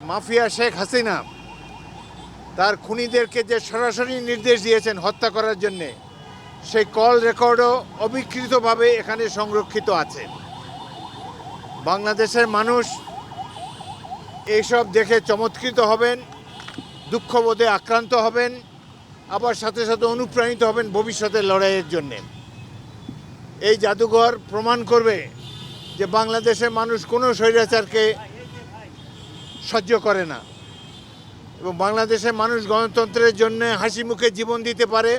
Mafia Sheikh Hasina তার খুনিদেরকে যে সরাসরি নির্দেশ দিয়েছেন হত্যা করার জন্যে, সেই কল রেকর্ডও অবিকৃতভাবে এখানে সংরক্ষিত আছে। বাংলাদেশের মানুষ এইসব দেখে চমৎকৃত হবেন, দুঃখবোধে আক্রান্ত হবেন, আবার সাথে সাথে অনুপ্রাণিত হবেন ভবিষ্যতের লড়াইয়ের জন্যে। এই জাদুঘর প্রমাণ করবে যে বাংলাদেশের মানুষ কোনো স্বৈরাচারকে সহ্য করে না এবং বাংলাদেশের মানুষ গণতন্ত্রের জন্য হাসি মুখে জীবন দিতে পারে।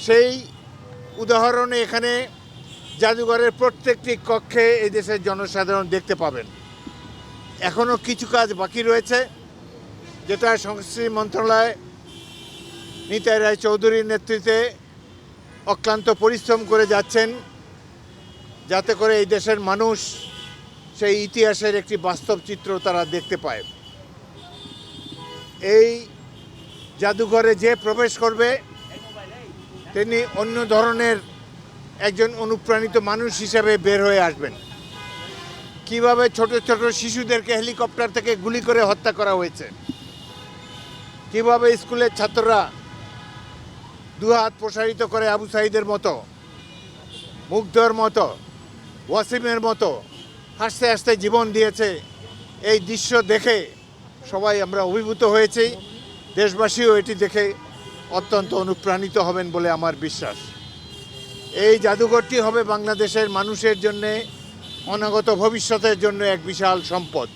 সেই উদাহরণে এখানে জাদুঘরের প্রত্যেকটি কক্ষে এই দেশের জনসাধারণ দেখতে পাবেন। এখনও কিছু কাজ বাকি রয়েছে, যেটা সংস্কৃতি মন্ত্রণালয় নিতাই রায় চৌধুরীর নেতৃত্বে অক্লান্ত পরিশ্রম করে যাচ্ছেন, যাতে করে এই দেশের মানুষ সেই ইতিহাসের একটি বাস্তব চিত্র তারা দেখতে পায়। এই জাদুঘরে যে প্রবেশ করবে তিনি অন্য ধরনের একজন অনুপ্রাণিত মানুষ হিসেবে বের হয়ে আসবেন। কিভাবে ছোট ছোট শিশুদেরকে হেলিকপ্টার থেকে গুলি করে হত্যা করা হয়েছে, কিভাবে স্কুলের ছাত্ররা দুহাত প্রসারিত করে আবু সাঈদের মতো, মুগ্ধর মতো, ওয়াসিমের মতো হাসতে হাসতে জীবন দিয়েছে, এই দৃশ্য দেখে সবাই আমরা অভিভূত হয়েছি। দেশবাসীও এটি দেখে অত্যন্ত অনুপ্রাণিত হবেন বলে আমার বিশ্বাস। এই জাদুঘরটি হবে বাংলাদেশের মানুষের জন্যে, অনাগত ভবিষ্যতের জন্য এক বিশাল সম্পদ।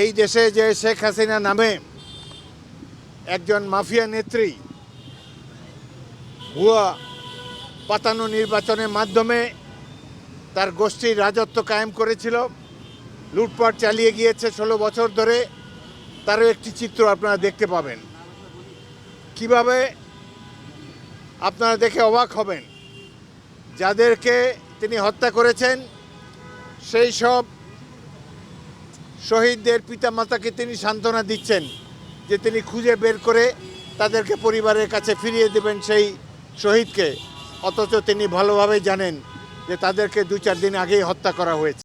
এই দেশে যে শেখ হাসিনা নামে একজন মাফিয়া নেত্রী ভুয়া পাতানো নির্বাচনের মাধ্যমে তার গোষ্ঠীর রাজত্ব কায়েম করেছিল, লুটপাট চালিয়ে গিয়েছে 16 বছর ধরে, তারও একটি চিত্র আপনারা দেখতে পাবেন। কিভাবে আপনারা দেখে অবাক হবেন, যাদেরকে তিনি হত্যা করেছেন সেই সব শহীদদের পিতামাতাকে তিনি সান্ত্বনা দিচ্ছেন যে তিনি খুঁজে বের করে তাদেরকে পরিবারের কাছে ফিরিয়ে দেবেন সেই শহীদকে, অথচ তিনি ভালোভাবে জানেন যে তাদেরকে 2-4 দিন আগেই হত্যা করা হয়েছে।